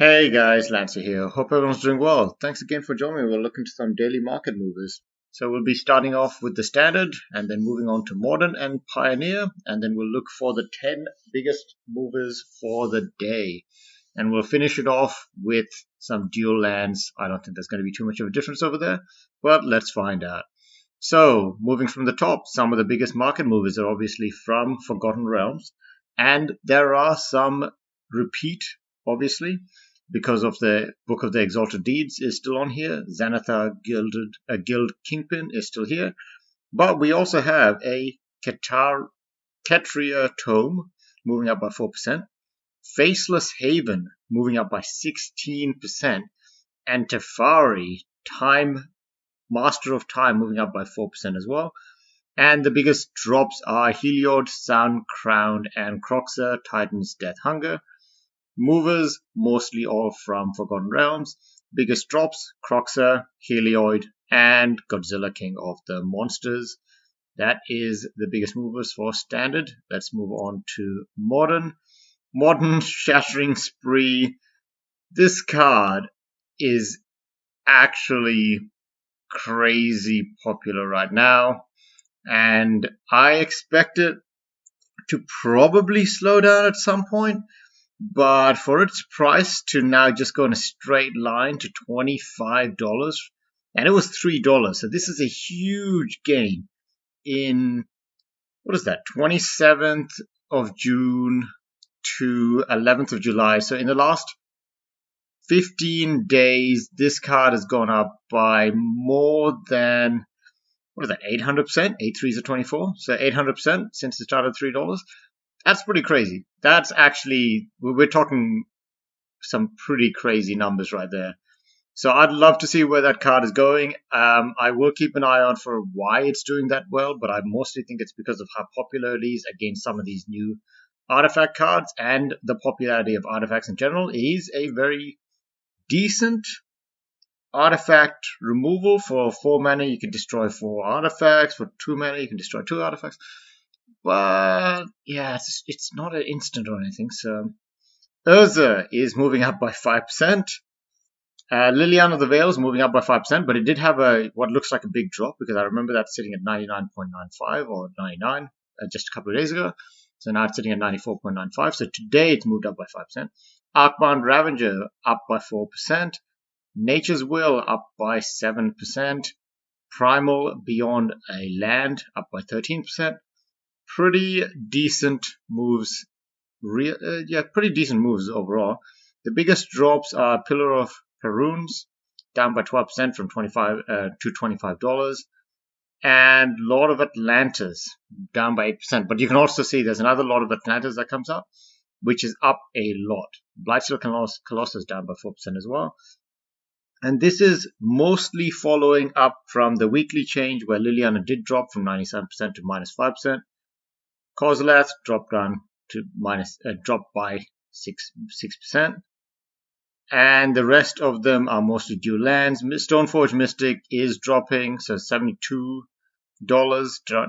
Hey guys, Lancer here. Hope everyone's doing well. Thanks again for joining me. We'll look into some daily market movers. So we'll be starting off with the standard and then moving on to modern and pioneer, and then we'll look for the 10 biggest movers for the day. And we'll finish it off with some dual lands. I don't think there's going to be too much of a difference over there, but let's find out. So, moving from the top, some of the biggest market movers are obviously from Forgotten Realms, and there are some repeat, obviously, because of the Book of the Exalted Deeds is still on here. Xanathar Guild Kingpin is still here. But we also have a Ketria Tome moving up by 4%. Faceless Haven moving up by 16%. And Teferi, Master of Time, moving up by 4% as well. And the biggest drops are Heliod, Sound Crowned, and Croxa, Titan's Death Hunger. Movers, mostly all from Forgotten Realms. Biggest drops, Croxa, Helioid, and Godzilla, King of the Monsters. That is the biggest movers for Standard. Let's move on to Modern. Modern Shattering Spree. This card is actually crazy popular right now, and I expect it to probably slow down at some point. But for its price to now just go in a straight line to $25, and it was $3, so this is a huge gain in, what is that, 27th of June to 11th of July. So in the last 15 days, this card has gone up by more than, what is that, 800%? 8 threes are 24, so 800% since it started at $3. That's pretty crazy. That's actually, we're talking some pretty crazy numbers right there. So I'd love to see where that card is going. I will keep an eye out for why it's doing that well, but I mostly think it's because of how popular it is against some of these new artifact cards, and the popularity of artifacts in general. It is a very decent artifact removal. For 4 mana, you can destroy 4 artifacts. For 2 mana, you can destroy 2 artifacts. But yeah, it's not an instant or anything. So Urza is moving up by 5%. Liliana of the Veil is moving up by 5%, but it did have what looks like a big drop, because I remember that sitting at 99.95 or 99 just a couple of days ago. So now it's sitting at 94.95. So today it's moved up by 5%. Arcbound Ravager up by 4%. Nature's Will up by 7%. Primal Beyond a Land up by 13%. Pretty decent moves. Pretty decent moves overall. The biggest drops are Pillar of Haruns, down by 12% from $25 to $25, and Lord of Atlantis, down by 8%. But you can also see there's another Lord of Atlantis that comes up, which is up a lot. Blightsteel Colossus down by 4% as well. And this is mostly following up from the weekly change, where Liliana did drop from 97% to minus 5%. Kozelath dropped down to dropped by 6%. And the rest of them are mostly dual lands. Stoneforge Mystic is dropping, so $72,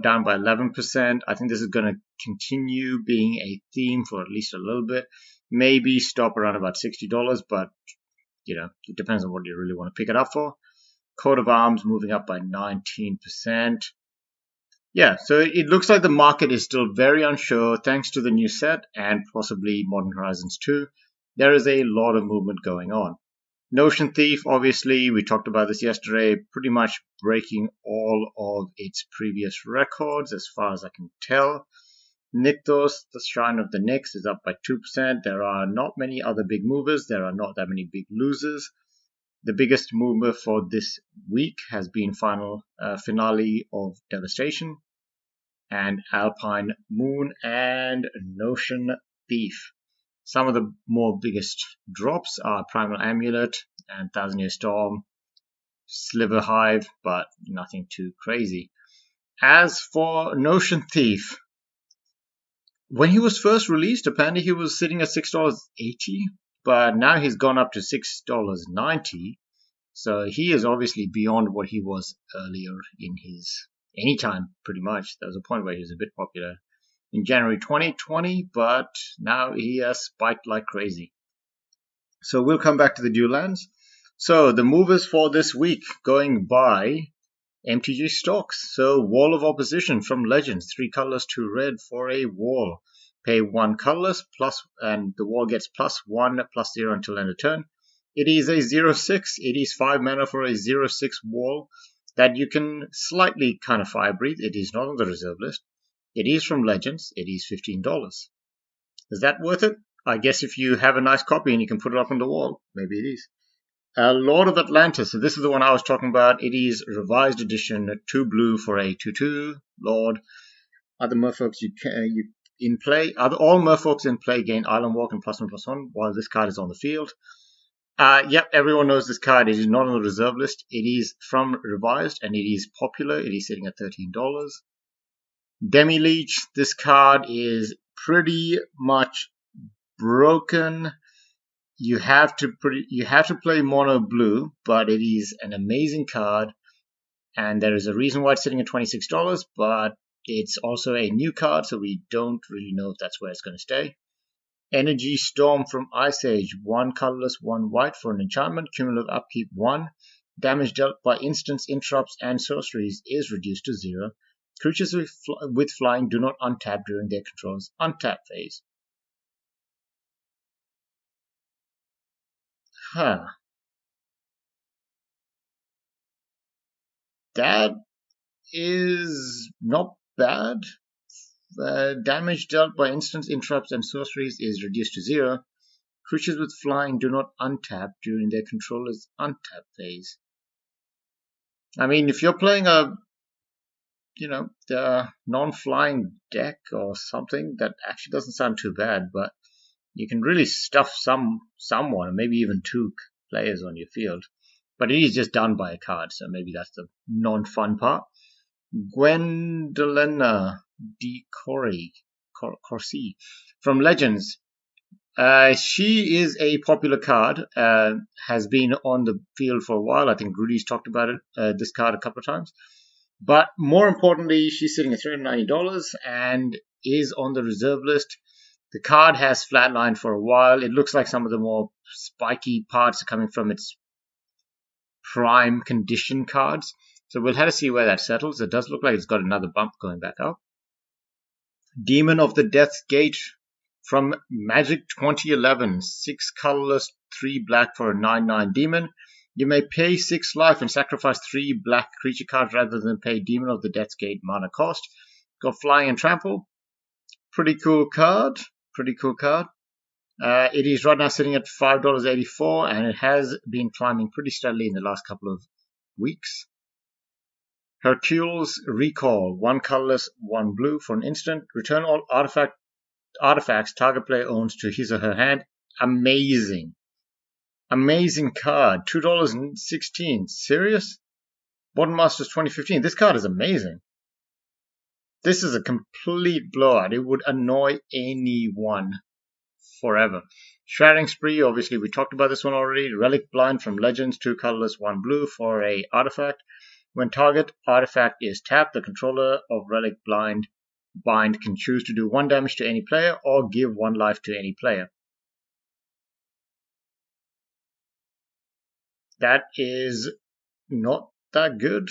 down by 11%. I think this is going to continue being a theme for at least a little bit. Maybe stop around about $60, but you know, it depends on what you really want to pick it up for. Coat of Arms moving up by 19%. Yeah, so it looks like the market is still very unsure thanks to the new set and possibly Modern Horizons 2. There is a lot of movement going on. Notion Thief, obviously, we talked about this yesterday, pretty much breaking all of its previous records as far as I can tell. Nykthos, the Shrine of the Nyx, is up by 2%. There are not many other big movers. There are not that many big losers. The biggest mover for this week has been Finale of Devastation, and Alpine Moon, and Notion Thief. Some of the more biggest drops are Primal Amulet and Thousand Year Storm, Sliver Hive, but nothing too crazy. As for Notion Thief, when he was first released, apparently he was sitting at $6.80, but now he's gone up to $6.90. So he is obviously beyond what he was earlier in his anytime, pretty much. There was a point where he was a bit popular in January 2020, but now he has spiked like crazy. So we'll come back to the dual lands. So the movers for this week going by MTG stocks. So Wall of Opposition from Legends, 3 colors, 2 red for a wall. Pay 1 colorless plus, and the wall gets +1/+0 until end of turn. It is a 0/6. It is 5 mana for a 0/6 wall that you can slightly kind of fire breathe. It is not on the reserve list. It is from Legends. It is $15. Is that worth it? I guess if you have a nice copy and you can put it up on the wall, maybe it is. Lord of Atlantis. So this is the one I was talking about. It is revised edition, 2 blue for a 2/2 Lord. Other merfolks you in play. All merfolks in play gain Island Walk and +1/+1 while this card is on the field. Yep, everyone knows this card. It is not on the reserve list. It is from revised and it is popular. It is sitting at $13. Demi Leech. This card is pretty much broken. You have to play mono blue, but it is an amazing card, and there is a reason why it's sitting at $26. But it's also a new card, so we don't really know if that's where it's going to stay. Energy Storm from Ice Age, 1 colorless, 1 white for an enchantment. Cumulative upkeep 1. Damage dealt by instants, interrupts, and sorceries is reduced to 0. Creatures with flying do not untap during their control's untap phase. That is not bad. Damage dealt by instants, interrupts, and sorceries is reduced to 0. Creatures with flying do not untap during their controller's untap phase. I mean, if you're playing a, the non-flying deck or something, that actually doesn't sound too bad, but you can really stuff someone, maybe even 2 players on your field. But it is just done by a card, so maybe that's the non-fun part. Gwendolina de Courcy from Legends. She is a popular card, has been on the field for a while. I think Rudy's talked about it, this card a couple of times. But more importantly, she's sitting at $390 and is on the reserve list. The card has flatlined for a while. It looks like some of the more spiky parts are coming from its prime condition cards. So we'll have to see where that settles. It does look like it's got another bump going back up. Demon of the Death's Gate from Magic 2011. 6 colorless, 3 black for a 9/9 demon. You may pay 6 life and sacrifice 3 black creature cards rather than pay Demon of the Death's Gate mana cost. Got flying and trample. Pretty cool card. It is right now sitting at $5.84 and it has been climbing pretty steadily in the last couple of weeks. Hercule's Recall, 1 colorless, 1 blue for an instant. Return all artifacts target player owns to his or her hand. Amazing card. $2.16. Serious? Modern Masters 2015. This card is amazing. This is a complete blowout. It would annoy anyone forever. Shattering Spree, obviously we talked about this one already. Relic Blind from Legends, 2 colorless, 1 blue for a artifact. When target artifact is tapped, the controller of Relic Bind can choose to do 1 damage to any player or give 1 life to any player. That is not that good.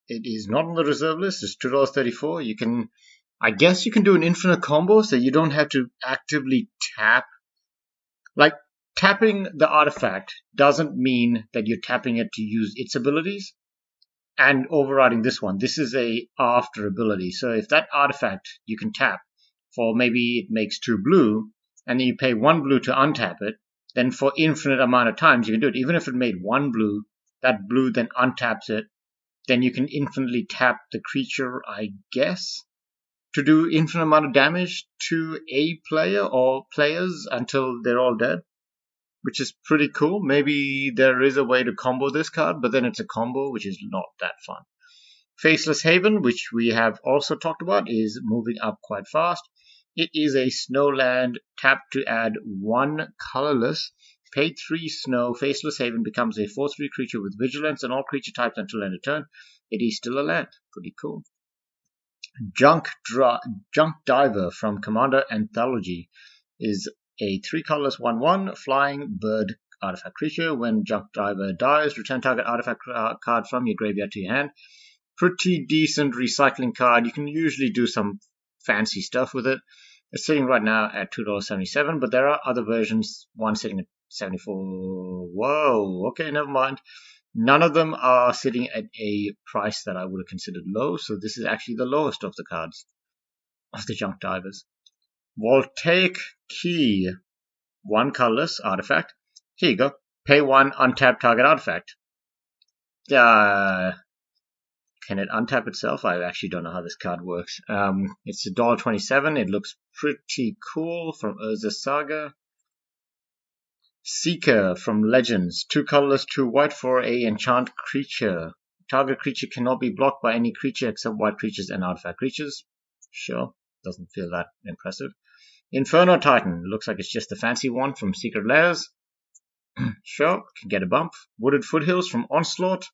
It is not on the reserve list. It's $2.34. I guess you can do an infinite combo, so you don't have to actively tap. Like, tapping the artifact doesn't mean that you're tapping it to use its abilities and overriding this one. This is a after ability. So if that artifact you can tap for, maybe it makes 2 blue, and then you pay 1 blue to untap it, then for infinite amount of times you can do it. Even if it made 1 blue, that blue then untaps it, then you can infinitely tap the creature, I guess, to do infinite amount of damage to a player or players until they're all dead, which is pretty cool. Maybe there is a way to combo this card, but then it's a combo, which is not that fun. Faceless Haven, which we have also talked about, is moving up quite fast. It is a snowland. Tap to add 1 colorless. Pay 3 snow. Faceless Haven becomes a 4/3 creature with vigilance and all creature types until end of turn. It is still a land. Pretty cool. Junk Diver from Commander Anthology is a 3 colorless 1/1 flying bird artifact creature. When Junk Diver dies, return target artifact card from your graveyard to your hand. Pretty decent recycling card. You can usually do some fancy stuff with it. It's sitting right now at $2.77, but there are other versions. One sitting at 74. Whoa, okay, never mind. None of them are sitting at a price that I would have considered low, so this is actually the lowest of the cards, of the Junk Divers. Voltaic Key. 1 colorless artifact. Here you go. Pay 1, untap target artifact. Can it untap itself? I actually don't know how this card works. It's $1.27. It looks pretty cool, from Urza's Saga. Seeker from Legends. 2 colorless, 2 white for a enchant creature. Target creature cannot be blocked by any creature except white creatures and artifact creatures. Sure, doesn't feel that impressive. Inferno Titan. Looks like it's just the fancy one from Secret Lairs. Sure, can get a bump. Wooded Foothills from Onslaught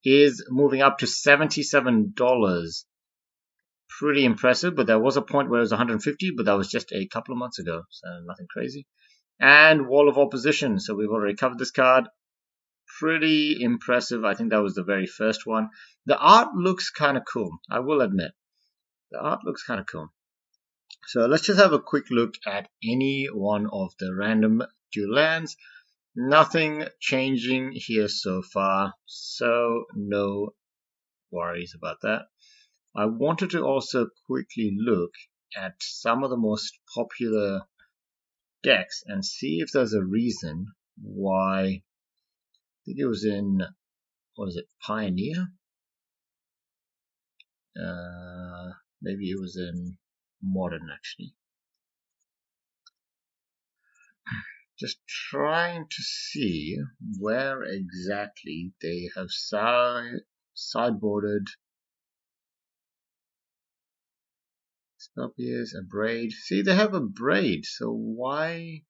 is moving up to $77. Pretty impressive, but there was a point where it was $150, but that was just a couple of months ago, so nothing crazy. And Wall of Opposition, so we've already covered this card. Pretty impressive. I think that was the very first one. The art looks kind of cool, I will admit. The art looks kind of cool. So let's just have a quick look at any one of the random dual lands. Nothing changing here so far, so no worries about that. I wanted to also quickly look at some of the most popular decks and see if there's a reason why. I think it was in, what was it, Pioneer? Maybe it was in Modern, actually. Just trying to see where exactly they have sideboarded Spellpierce, a Braid. See, they have a Braid, so why?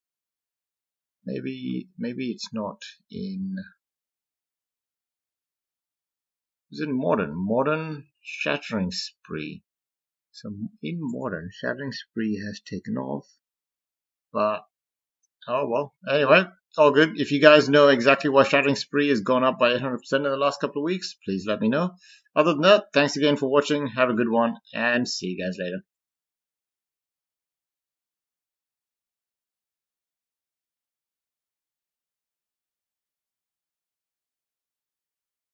Maybe it's not in. Is it Modern? Modern Shattering Spree. So in Modern, Shattering Spree has taken off, but oh well. Anyway, all good. If you guys know exactly why Shattering Spree has gone up by 800% in the last couple of weeks, please let me know. Other than that, thanks again for watching. Have a good one, and see you guys later.